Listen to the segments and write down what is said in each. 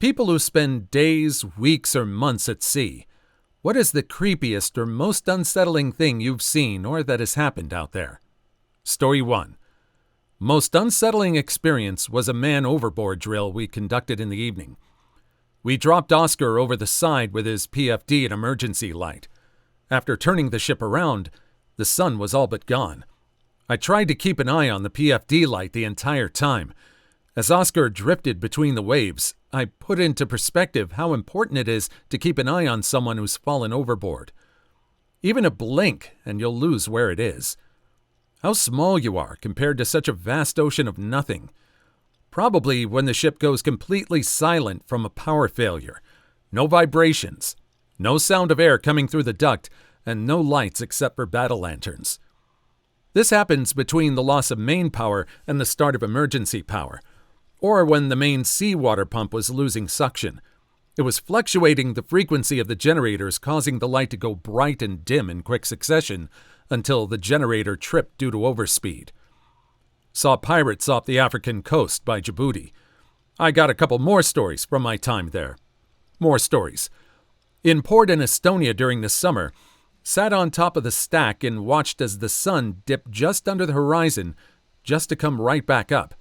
people who spend days, weeks, or months at sea, what is the creepiest or most unsettling thing you've seen or that has happened out there? Story 1. Most unsettling experience was a man overboard drill we conducted in the evening. We dropped Oscar over the side with his PFD and emergency light. After turning the ship around, the sun was all but gone. I tried to keep an eye on the PFD light the entire time. As Oscar drifted between the waves, I put into perspective how important it is to keep an eye on someone who's fallen overboard. Even a blink and you'll lose where it is. How small you are compared to such a vast ocean of nothing. Probably when the ship goes completely silent from a power failure. No vibrations, no sound of air coming through the duct, and no lights except for battle lanterns. This happens between the loss of main power and the start of emergency power, or when the main seawater pump was losing suction. It was fluctuating the frequency of the generators, causing the light to go bright and dim in quick succession until the generator tripped due to overspeed. Saw pirates off the African coast by Djibouti. I got a couple more stories from my time there. More stories. In port in Estonia during the summer, sat on top of the stack and watched as the sun dipped just under the horizon just to come right back up.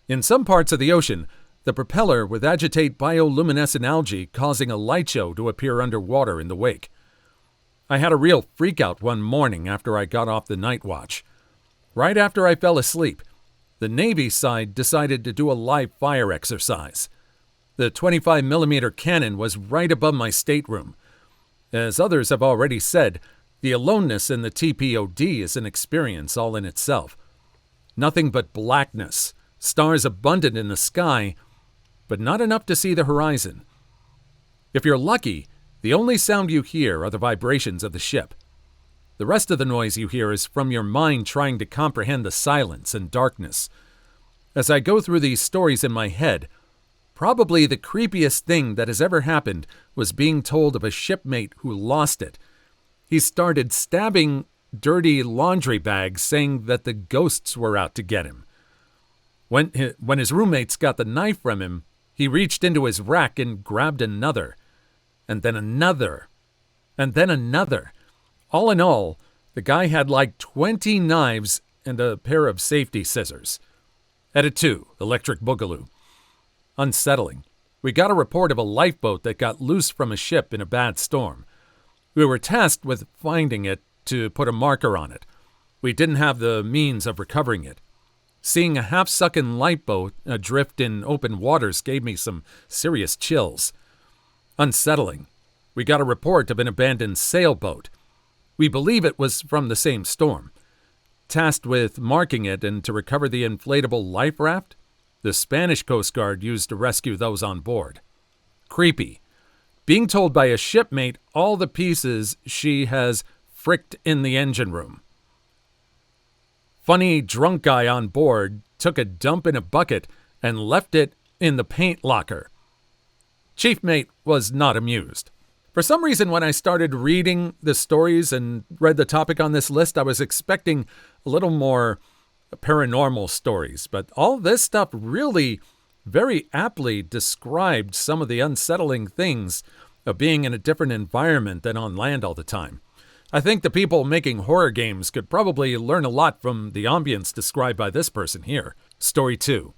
In some parts of the ocean, the propeller would agitate bioluminescent algae, causing a light show to appear underwater in the wake. I had a real freakout one morning after I got off the night watch. Right after I fell asleep, the Navy side decided to do a live fire exercise. The 25mm cannon was right above my stateroom. As others have already said, the aloneness in the TPOD is an experience all in itself. Nothing but blackness, stars abundant in the sky, but not enough to see the horizon. If you're lucky, the only sound you hear are the vibrations of the ship. The rest of the noise you hear is from your mind trying to comprehend the silence and darkness. As I go through these stories in my head, probably the creepiest thing that has ever happened was being told of a shipmate who lost it. He started stabbing dirty laundry bags, saying that the ghosts were out to get him. When his roommates got the knife from him, he reached into his rack and grabbed another, and then another, and then another. All in all, the guy had like 20 knives and a pair of safety scissors. Edit 2, Electric Boogaloo. Unsettling. We got a report of a lifeboat that got loose from a ship in a bad storm. We were tasked with finding it to put a marker on it. We didn't have the means of recovering it. Seeing a half-sunken lifeboat adrift in open waters gave me some serious chills. Unsettling. We got a report of an abandoned sailboat. We believe it was from the same storm. Tasked with marking it and to recover the inflatable life raft the Spanish Coast Guard used to rescue those on board. Creepy. Being told by a shipmate all the pieces she has fricked in the engine room. Funny drunk guy on board took a dump in a bucket and left it in the paint locker. Chief mate was not amused. For some reason, when I started reading the stories and read the topic on this list, I was expecting a little more paranormal stories, but all this stuff really very aptly described some of the unsettling things of being in a different environment than on land all the time. I think the people making horror games could probably learn a lot from the ambience described by this person here. Story 2.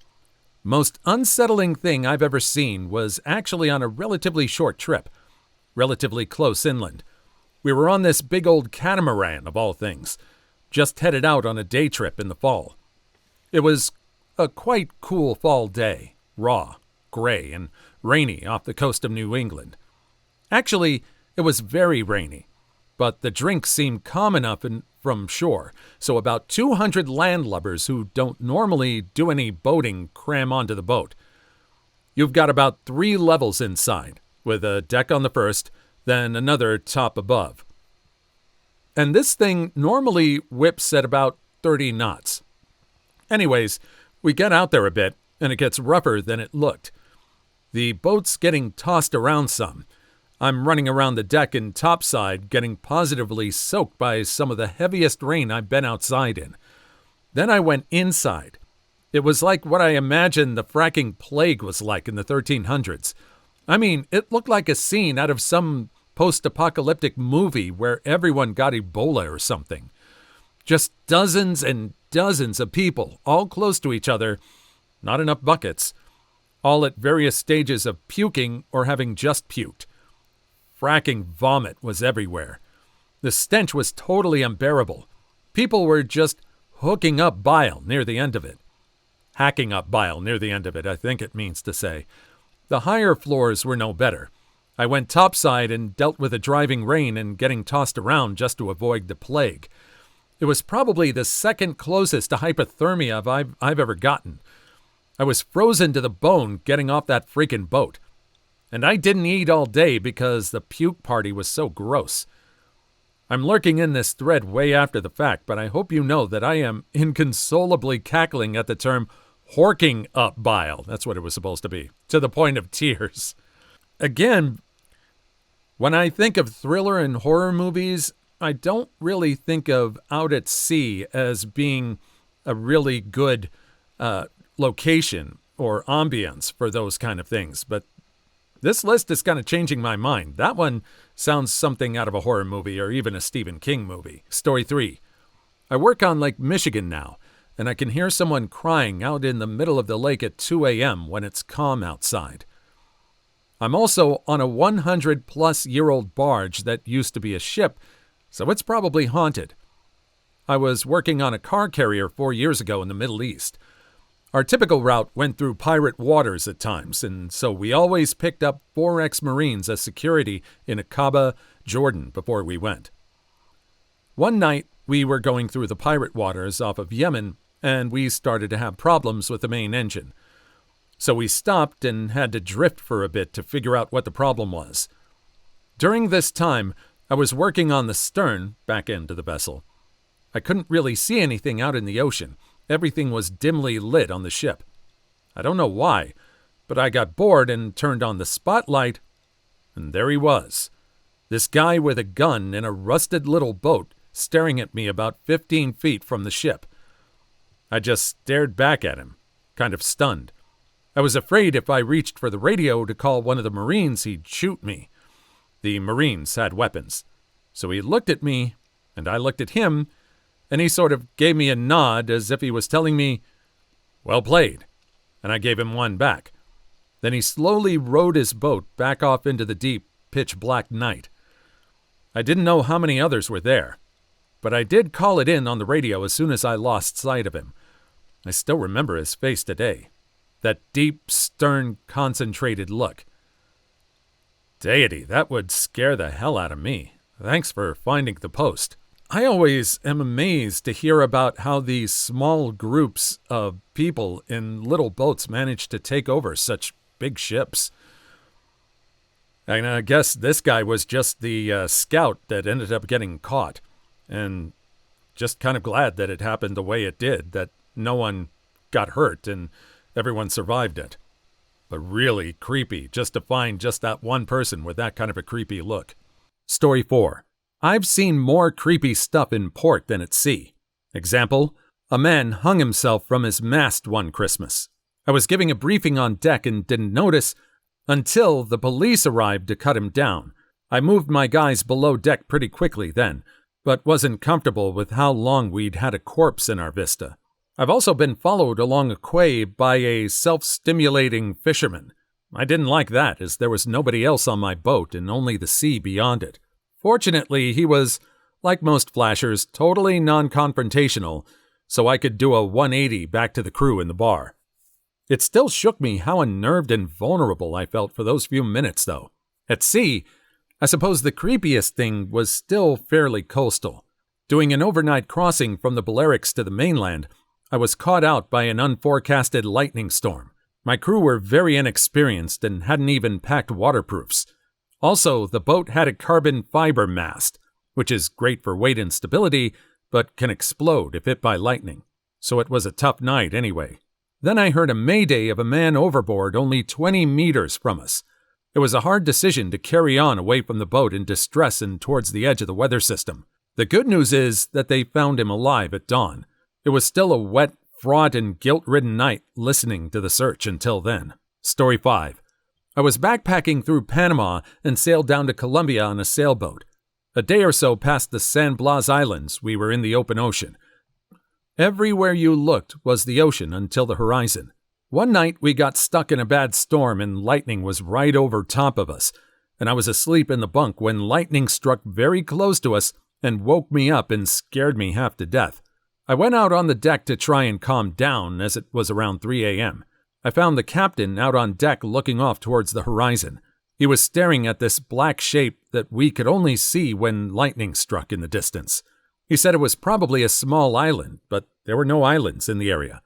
Most unsettling thing I've ever seen was actually on a relatively short trip, relatively close inland. We were on this big old catamaran, of all things, just headed out on a day trip in the fall. It was a quite cool fall day, raw, gray, and rainy off the coast of New England. Actually, it was very rainy, but the drinks seemed calm enough from shore, so about 200 landlubbers who don't normally do any boating cram onto the boat. You've got about 3 levels inside, with a deck on the first, then another top above. And this thing normally whips at about 30 knots. Anyways, we get out there a bit, and it gets rougher than it looked. The boat's getting tossed around some. I'm running around the deck and topside, getting positively soaked by some of the heaviest rain I've been outside in. Then I went inside. It was like what I imagined the fracking plague was like in the 1300s. I mean, it looked like a scene out of some post-apocalyptic movie where everyone got Ebola or something. Just dozens and dozens of people, all close to each other, not enough buckets, all at various stages of puking or having just puked. Fracking vomit was everywhere. The stench was totally unbearable. People were just hooking up bile near the end of it. Hacking up bile near the end of it, I think it means to say. The higher floors were no better. I went topside and dealt with the driving rain and getting tossed around just to avoid the plague. It was probably the second closest to hypothermia I've ever gotten. I was frozen to the bone getting off that freaking boat. And I didn't eat all day because the puke party was so gross. I'm lurking in this thread way after the fact, but I hope you know that I am inconsolably cackling at the term horking up bile. That's what it was supposed to be, to the point of tears. Again, when I think of thriller and horror movies, I don't really think of Out at Sea as being a really good location or ambience for those kind of things. But this list is kind of changing my mind. That one sounds something out of a horror movie or even a Stephen King movie. Story 3. I work on Lake Michigan now, and I can hear someone crying out in the middle of the lake at 2 a.m. when it's calm outside. I'm also on a 100-plus-year-old barge that used to be a ship, so it's probably haunted. I was working on a car carrier 4 years ago in the Middle East. Our typical route went through pirate waters at times, and so we always picked up 4 ex-Marines as security in Aqaba, Jordan, before we went. One night, we were going through the pirate waters off of Yemen, and we started to have problems with the main engine. So we stopped and had to drift for a bit to figure out what the problem was. During this time, I was working on the stern, back end of the vessel. I couldn't really see anything out in the ocean. Everything was dimly lit on the ship. I don't know why, but I got bored and turned on the spotlight, and there he was. This guy with a gun in a rusted little boat staring at me about 15 feet from the ship. I just stared back at him, kind of stunned. I was afraid if I reached for the radio to call one of the Marines, he'd shoot me. The Marines had weapons. So he looked at me, and I looked at him, and he sort of gave me a nod as if he was telling me, "Well played," and I gave him one back. Then he slowly rowed his boat back off into the deep, pitch-black night. I didn't know how many others were there, but I did call it in on the radio as soon as I lost sight of him. I still remember his face today. That deep, stern, concentrated look. Deity, that would scare the hell out of me. Thanks for finding the post. I always am amazed to hear about how these small groups of people in little boats manage to take over such big ships. And I guess this guy was just the scout that ended up getting caught. And just kind of glad that it happened the way it did, that no one got hurt and everyone survived it. But really creepy just to find just that one person with that kind of a creepy look. Story 4. I've seen more creepy stuff in port than at sea. Example, a man hung himself from his mast one Christmas. I was giving a briefing on deck and didn't notice until the police arrived to cut him down. I moved my guys below deck pretty quickly then, but wasn't comfortable with how long we'd had a corpse in our vista. I've also been followed along a quay by a self-stimulating fisherman. I didn't like that, as there was nobody else on my boat and only the sea beyond it. Fortunately, he was, like most flashers, totally non-confrontational, so I could do a 180 back to the crew in the bar. It still shook me how unnerved and vulnerable I felt for those few minutes, though. At sea, I suppose the creepiest thing was still fairly coastal. Doing an overnight crossing from the Balearics to the mainland, I was caught out by an unforecasted lightning storm. My crew were very inexperienced and hadn't even packed waterproofs. Also, the boat had a carbon fiber mast, which is great for weight and stability, but can explode if hit by lightning. So it was a tough night anyway. Then I heard a mayday of a man overboard only 20 meters from us. It was a hard decision to carry on away from the boat in distress and towards the edge of the weather system. The good news is that they found him alive at dawn. It was still a wet, fraught and guilt-ridden night listening to the search until then. Story 5. I was backpacking through Panama and sailed down to Colombia on a sailboat. A day or so past the San Blas Islands, we were in the open ocean. Everywhere you looked was the ocean until the horizon. One night we got stuck in a bad storm and lightning was right over top of us, and I was asleep in the bunk when lightning struck very close to us and woke me up and scared me half to death. I went out on the deck to try and calm down as it was around 3 a.m. I found the captain out on deck looking off towards the horizon. He was staring at this black shape that we could only see when lightning struck in the distance. He said it was probably a small island, but there were no islands in the area.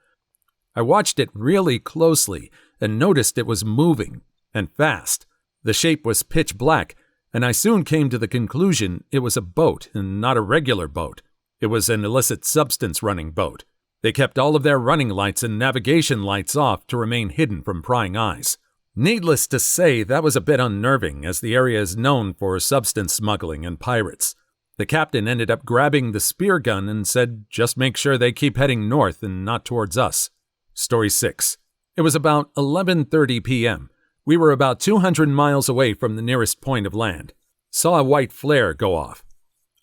I watched it really closely and noticed it was moving, and fast. The shape was pitch black, and I soon came to the conclusion it was a boat and not a regular boat. It was an illicit substance running boat. They kept all of their running lights and navigation lights off to remain hidden from prying eyes. Needless to say, that was a bit unnerving, as the area is known for substance smuggling and pirates. The captain ended up grabbing the spear gun and said, just make sure they keep heading north and not towards us. Story 6. It was about 11:30 p.m. We were about 200 miles away from the nearest point of land. Saw a white flare go off.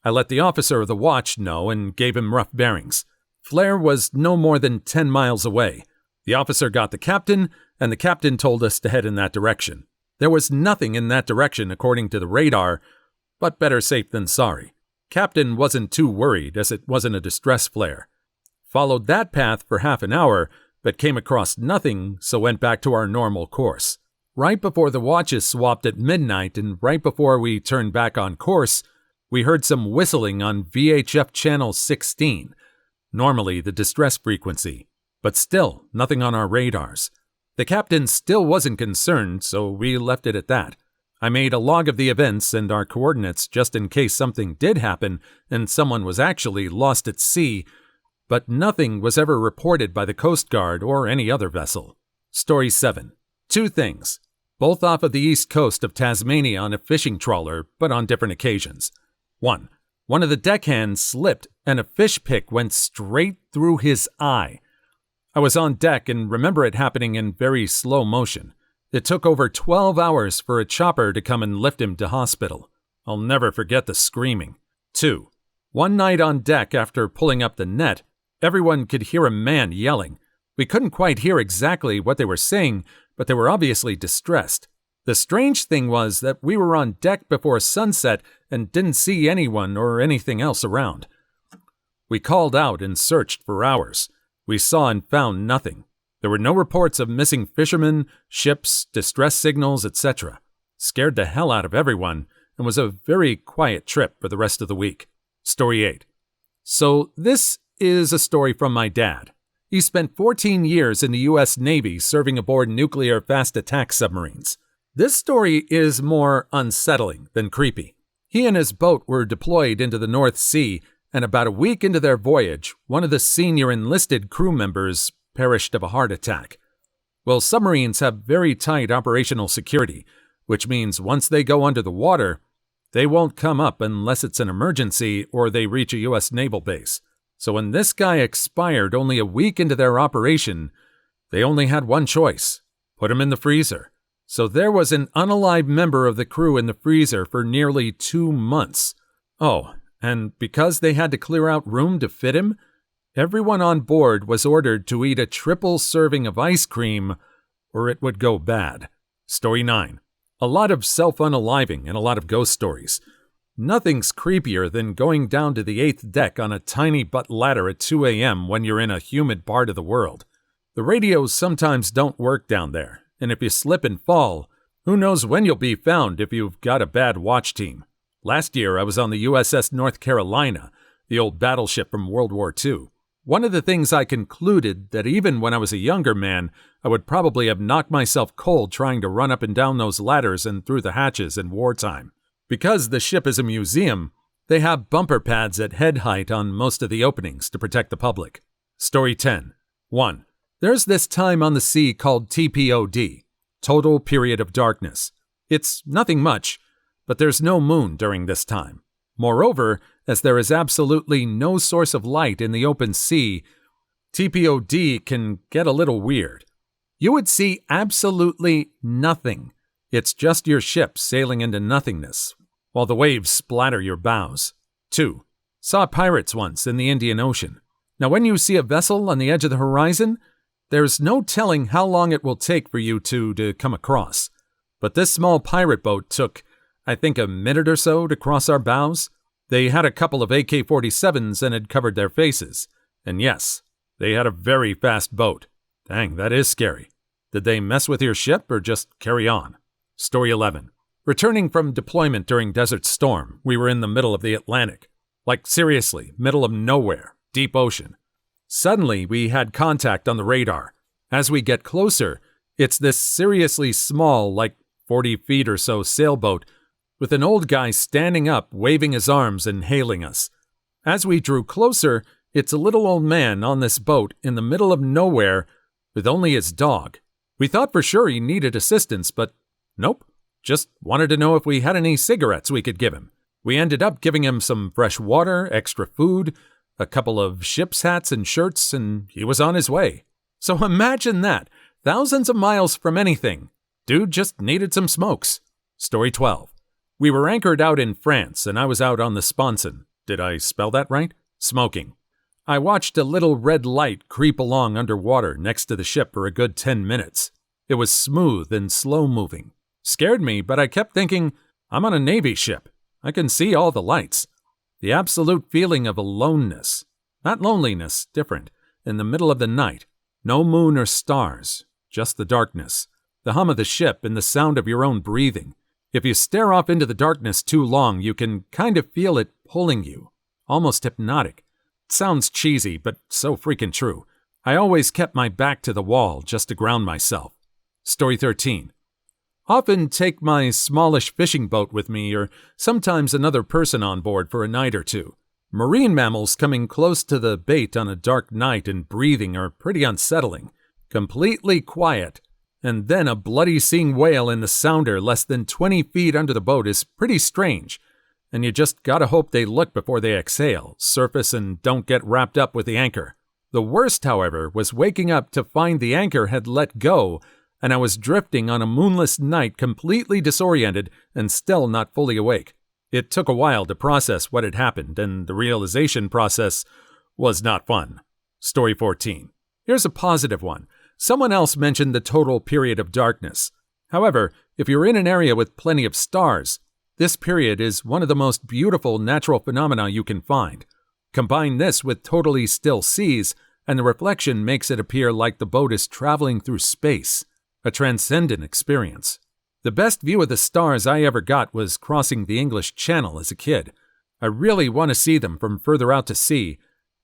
I let the officer of the watch know and gave him rough bearings. Flare was no more than 10 miles away. The officer got the captain, and the captain told us to head in that direction. There was nothing in that direction according to the radar, but better safe than sorry. Captain wasn't too worried, as it wasn't a distress flare. Followed that path for half an hour, but came across nothing, so went back to our normal course. Right before the watches swapped at midnight and right before we turned back on course, we heard some whistling on VHF channel 16, normally the distress frequency, but still nothing on our radars. The captain still wasn't concerned, so we left it at that. I made a log of the events and our coordinates just in case something did happen and someone was actually lost at sea, but nothing was ever reported by the Coast Guard or any other vessel. Story 7. 2 things, both off of the east coast of Tasmania on a fishing trawler, but on different occasions. 1. One of the deckhands slipped and a fish pick went straight through his eye. I was on deck and remember it happening in very slow motion. It took over 12 hours for a chopper to come and lift him to hospital. I'll never forget the screaming. 2. One night on deck after pulling up the net, everyone could hear a man yelling. We couldn't quite hear exactly what they were saying, but they were obviously distressed. The strange thing was that we were on deck before sunset and didn't see anyone or anything else around. We called out and searched for hours. We saw and found nothing. There were no reports of missing fishermen, ships, distress signals, etc. Scared the hell out of everyone and was a very quiet trip for the rest of the week. Story 8. So this is a story from my dad. He spent 14 years in the U.S. Navy serving aboard nuclear fast attack submarines. This story is more unsettling than creepy. He and his boat were deployed into the North Sea, and about a week into their voyage, one of the senior enlisted crew members perished of a heart attack. Well, submarines have very tight operational security, which means once they go under the water, they won't come up unless it's an emergency or they reach a U.S. naval base. So when this guy expired only a week into their operation, they only had one choice: put him in the freezer. So there was an unalive member of the crew in the freezer for nearly 2 months. Oh, and because they had to clear out room to fit him, everyone on board was ordered to eat a triple serving of ice cream or it would go bad. Story 9. A lot of self-unaliving and a lot of ghost stories. Nothing's creepier than going down to the 8th deck on a tiny butt ladder at 2 a.m. when you're in a humid part of the world. The radios sometimes don't work down there, and if you slip and fall, who knows when you'll be found if you've got a bad watch team. Last year I was on the USS North Carolina, the old battleship from World War II. One of the things I concluded that even when I was a younger man, I would probably have knocked myself cold trying to run up and down those ladders and through the hatches in wartime. Because the ship is a museum, they have bumper pads at head height on most of the openings to protect the public. Story 10. 1. There's this time on the sea called TPOD, Total Period of Darkness. It's nothing much, but there's no moon during this time. Moreover, as there is absolutely no source of light in the open sea, TPOD can get a little weird. You would see absolutely nothing. It's just your ship sailing into nothingness, while the waves splatter your bows. 2. Saw pirates once in the Indian Ocean. Now when you see a vessel on the edge of the horizon, there's no telling how long it will take for you to come across. But this small pirate boat took, I think, a minute or so to cross our bows. They had a couple of AK-47s and had covered their faces. And yes, they had a very fast boat. Dang, that is scary. Did they mess with your ship or just carry on? Story 11. Returning from deployment during Desert Storm, we were in the middle of the Atlantic. Like seriously, middle of nowhere, deep ocean. Suddenly, we had contact on the radar. As we get closer, it's this seriously small, like 40 feet or so sailboat, with an old guy standing up, waving his arms and hailing us. As we drew closer, it's a little old man on this boat in the middle of nowhere with only his dog. We thought for sure he needed assistance, but nope. Just wanted to know if we had any cigarettes we could give him. We ended up giving him some fresh water, extra food, a couple of ship's hats and shirts, and he was on his way. So imagine that, thousands of miles from anything. Dude just needed some smokes. Story 12. We were anchored out in France, and I was out on the sponson. Did I spell that right? Smoking. I watched a little red light creep along underwater next to the ship for a good 10 minutes. It was smooth and slow-moving. Scared me, but I kept thinking, I'm on a Navy ship. I can see all the lights. The absolute feeling of aloneness. Not loneliness, different. In the middle of the night. No moon or stars. Just the darkness. The hum of the ship and the sound of your own breathing. If you stare off into the darkness too long, you can kind of feel it pulling you. Almost hypnotic. It sounds cheesy, but so freaking true. I always kept my back to the wall just to ground myself. Story 13. Often take my smallish fishing boat with me or sometimes another person on board for a night or two. Marine mammals coming close to the bait on a dark night and breathing are pretty unsettling. Completely quiet. And then a bloody seeing whale in the sounder less than 20 feet under the boat is pretty strange. And you just gotta hope they look before they exhale, surface, and don't get wrapped up with the anchor. The worst, however, was waking up to find the anchor had let go, and I was drifting on a moonless night completely disoriented and still not fully awake. It took a while to process what had happened, and the realization process was not fun. Story 14. Here's a positive one. Someone else mentioned the total period of darkness. However, if you're in an area with plenty of stars, this period is one of the most beautiful natural phenomena you can find. Combine this with totally still seas, and the reflection makes it appear like the boat is traveling through space. A transcendent experience. The best view of the stars I ever got was crossing the English Channel as a kid. I really want to see them from further out to sea,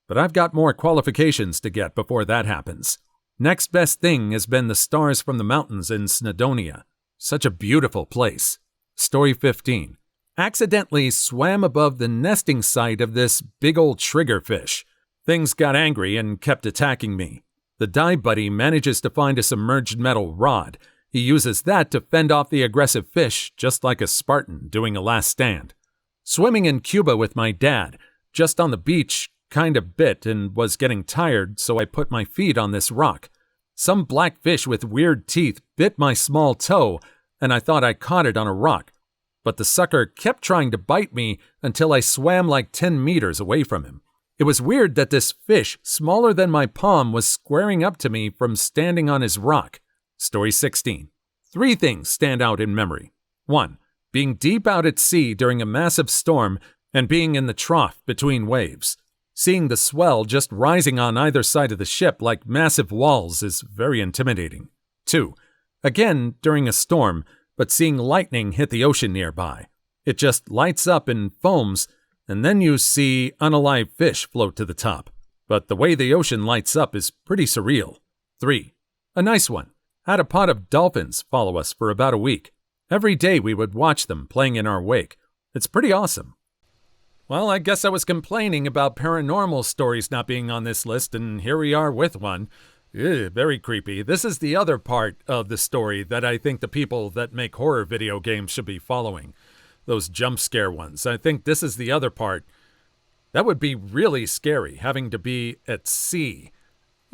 but I've got more qualifications to get before that happens. Next best thing has been the stars from the mountains in Snowdonia. Such a beautiful place. Story 15. Accidentally swam above the nesting site of this big old triggerfish. Things got angry and kept attacking me. The dive buddy manages to find a submerged metal rod. He uses that to fend off the aggressive fish, just like a Spartan doing a last stand. Swimming in Cuba with my dad, just on the beach, kind of bit and was getting tired, so I put my feet on this rock. Some black fish with weird teeth bit my small toe, and I thought I caught it on a rock. But the sucker kept trying to bite me until I swam like 10 meters away from him. It was weird that this fish, smaller than my palm, was squaring up to me from standing on his rock. Story 16. 3 things stand out in memory. 1. Being deep out at sea during a massive storm and being in the trough between waves. Seeing the swell just rising on either side of the ship like massive walls is very intimidating. 2. Again, during a storm, but seeing lightning hit the ocean nearby. It just lights up and foams, and then you see unalive fish float to the top. But the way the ocean lights up is pretty surreal. 3. A nice one. Had a pod of dolphins follow us for about a week. Every day we would watch them playing in our wake. It's pretty awesome. Well, I guess I was complaining about paranormal stories not being on this list, and here we are with one. Ew, very creepy. This is the other part of the story that I think the people that make horror video games should be following. Those jump scare ones. I think this is the other part. That would be really scary, having to be at sea.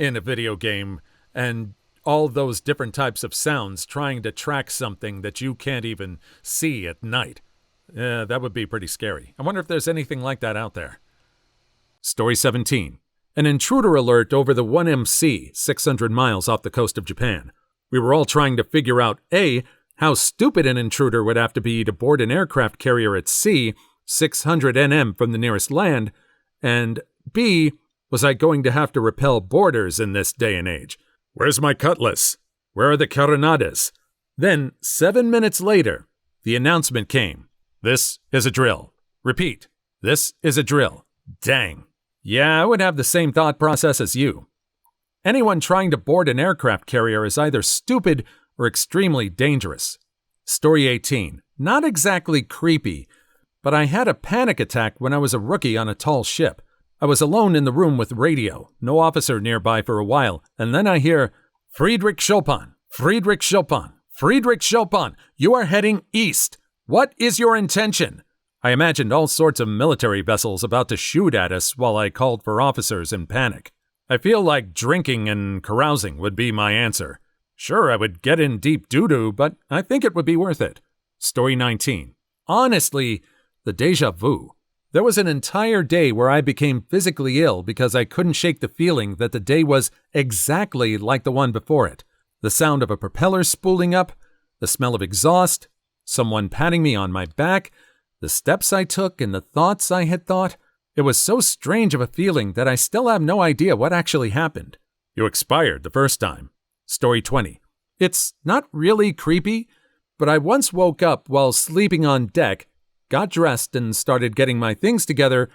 in a video game and all those different types of sounds trying to track something that you can't even see at night. Yeah, that would be pretty scary. I wonder if there's anything like that out there. Story 17. An intruder alert over the 1MC, 600 miles off the coast of Japan. We were all trying to figure out A, how stupid an intruder would have to be to board an aircraft carrier at sea, 600 nm from the nearest land, and B, was I going to have to repel boarders in this day and age? Where's my cutlass? Where are the carronadas? Then, 7 minutes later, the announcement came. This is a drill. Repeat, this is a drill. Dang. Yeah, I would have the same thought process as you. Anyone trying to board an aircraft carrier is either stupid or extremely dangerous. Story 18. Not exactly creepy, but I had a panic attack when I was a rookie on a tall ship. I was alone in the room with radio, no officer nearby for a while, and then I hear, Friedrich Chopin, Friedrich Chopin, Friedrich Chopin, you are heading east. What is your intention? I imagined all sorts of military vessels about to shoot at us while I called for officers in panic. I feel like drinking and carousing would be my answer. Sure, I would get in deep doo-doo, but I think it would be worth it. Story 19. Honestly, the déjà vu. There was an entire day where I became physically ill because I couldn't shake the feeling that the day was exactly like the one before it. The sound of a propeller spooling up, the smell of exhaust, someone patting me on my back, the steps I took and the thoughts I had thought. It was so strange of a feeling that I still have no idea what actually happened. You expired the first time. Story 20. It's not really creepy, but I once woke up while sleeping on deck, got dressed and started getting my things together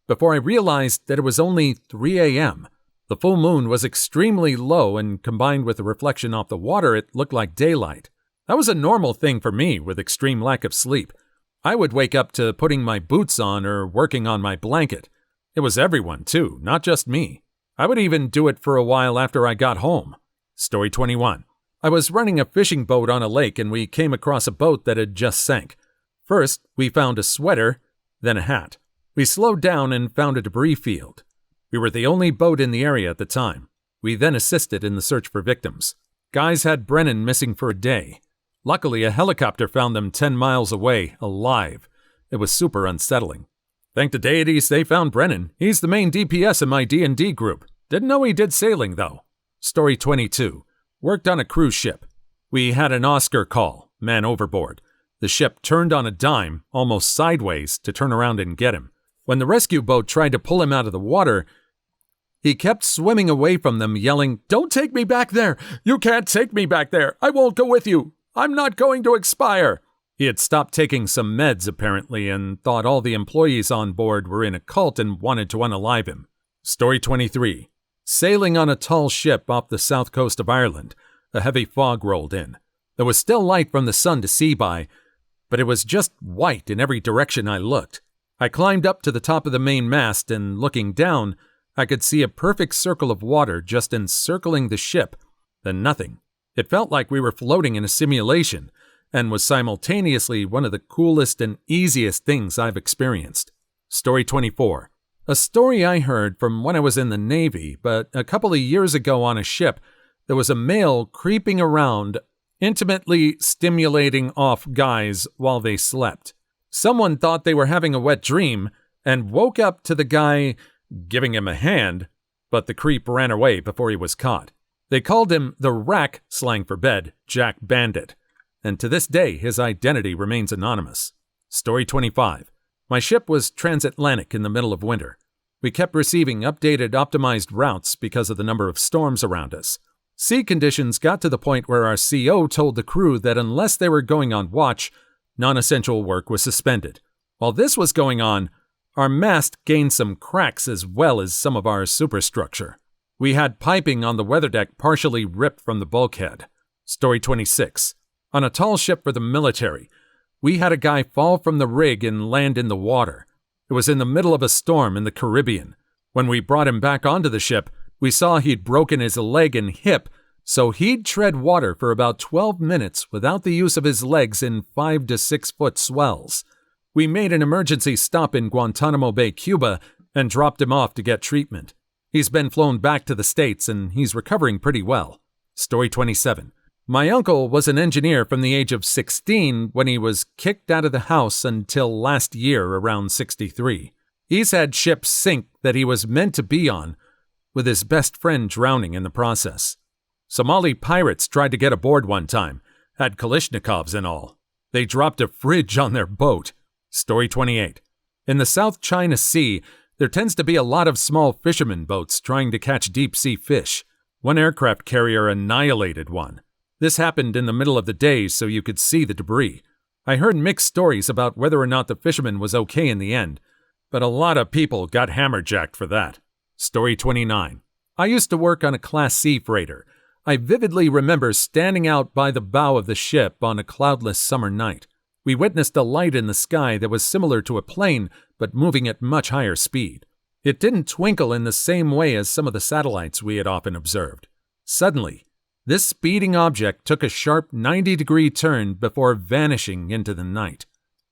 before I realized that it was only 3 a.m. The full moon was extremely low, and combined with the reflection off the water, it looked like daylight. That was a normal thing for me with extreme lack of sleep. I would wake up to putting my boots on or working on my blanket. It was everyone, too, not just me. I would even do it for a while after I got home. Story 21. I was running a fishing boat on a lake and we came across a boat that had just sank. First, we found a sweater, then a hat. We slowed down and found a debris field. We were the only boat in the area at the time. We then assisted in the search for victims. Guys had Brennan missing for a day. Luckily, a helicopter found them 10 miles away, alive. It was super unsettling. Thank the deities they found Brennan. He's the main DPS in my D&D group. Didn't know he did sailing, though. Story 22. Worked on a cruise ship. We had an Oscar call, man overboard. The ship turned on a dime, almost sideways, to turn around and get him. When the rescue boat tried to pull him out of the water, he kept swimming away from them, yelling, "Don't take me back there! You can't take me back there! I won't go with you! I'm not going to expire!" He had stopped taking some meds, apparently, and thought all the employees on board were in a cult and wanted to unalive him. Story 23. Sailing on a tall ship off the south coast of Ireland, a heavy fog rolled in. There was still light from the sun to see by, but it was just white in every direction I looked. I climbed up to the top of the main mast, and looking down, I could see a perfect circle of water just encircling the ship, then nothing. It felt like we were floating in a simulation, and was simultaneously one of the coolest and easiest things I've experienced. Story 24. A story I heard from when I was in the Navy, but a couple of years ago on a ship, there was a male creeping around, intimately stimulating off guys while they slept. Someone thought they were having a wet dream, and woke up to the guy giving him a hand, but the creep ran away before he was caught. They called him the Rack, slang for bed, Jack Bandit, and to this day his identity remains anonymous. Story 25. My ship was transatlantic in the middle of winter. We kept receiving updated, optimized routes because of the number of storms around us. Sea conditions got to the point where our CO told the crew that unless they were going on watch, non-essential work was suspended. While this was going on, our mast gained some cracks as well as some of our superstructure. We had piping on the weather deck partially ripped from the bulkhead. Story 26. On a tall ship for the military, we had a guy fall from the rig and land in the water. It was in the middle of a storm in the Caribbean. When we brought him back onto the ship, we saw he'd broken his leg and hip, so he'd tread water for about 12 minutes without the use of his legs in 5 to 6 foot swells. We made an emergency stop in Guantanamo Bay, Cuba, and dropped him off to get treatment. He's been flown back to the States and he's recovering pretty well. Story 27. My uncle was an engineer from the age of 16 when he was kicked out of the house until last year around 63. He's had ships sink that he was meant to be on, with his best friend drowning in the process. Somali pirates tried to get aboard one time, had Kalashnikovs and all. They dropped a fridge on their boat. Story 28. In the South China Sea, there tends to be a lot of small fishermen boats trying to catch deep-sea fish. One aircraft carrier annihilated one. This happened in the middle of the day so you could see the debris. I heard mixed stories about whether or not the fisherman was okay in the end, but a lot of people got hammerjacked for that. Story 29. I used to work on a Class C freighter. I vividly remember standing out by the bow of the ship on a cloudless summer night. We witnessed a light in the sky that was similar to a plane, but moving at much higher speed. It didn't twinkle in the same way as some of the satellites we had often observed. Suddenly, this speeding object took a sharp 90-degree turn before vanishing into the night.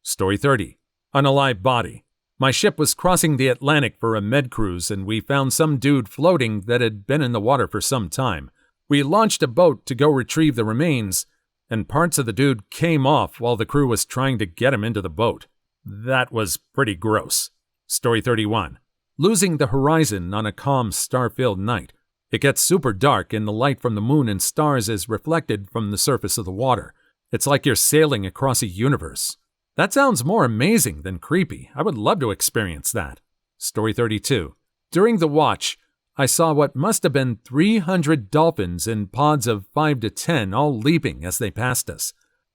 Story 30. On a live body. My ship was crossing the Atlantic for a med cruise, and we found some dude floating that had been in the water for some time. We launched a boat to go retrieve the remains, and parts of the dude came off while the crew was trying to get him into the boat. That was pretty gross. Story 31. Losing the horizon on a calm, star-filled night. It gets super dark and the light from the moon and stars is reflected from the surface of the water. It's like you're sailing across a universe. That sounds more amazing than creepy. I would love to experience that. Story 32. During the watch, I saw what must have been 300 dolphins in pods of 5 to 10 all leaping as they passed us.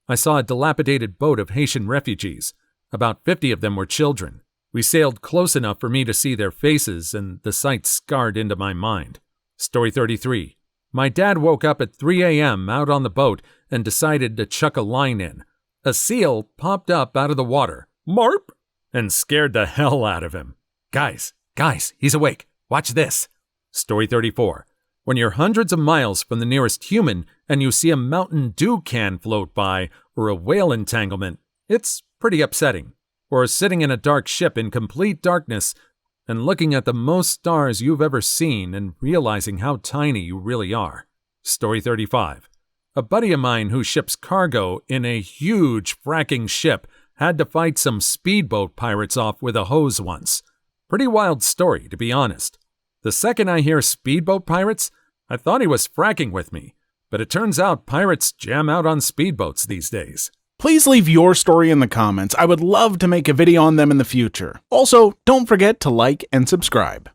I saw a dilapidated boat of Haitian refugees. About 50 of them were children. We sailed close enough for me to see their faces, and the sight scarred into my mind. Story 33. My dad woke up at 3 a.m. out on the boat and decided to chuck a line in. A seal popped up out of the water, marp, and scared the hell out of him. Guys, he's awake. Watch this. Story 34. When you're hundreds of miles from the nearest human and you see a Mountain Dew can float by or a whale entanglement, it's pretty upsetting. Or sitting in a dark ship in complete darkness and looking at the most stars you've ever seen and realizing how tiny you really are. Story 35. A buddy of mine who ships cargo in a huge fracking ship had to fight some speedboat pirates off with a hose once. Pretty wild story, to be honest. The second I hear speedboat pirates, I thought he was fracking with me, but it turns out pirates jam out on speedboats these days. Please leave your story in the comments. I would love to make a video on them in the future. Also, don't forget to like and subscribe.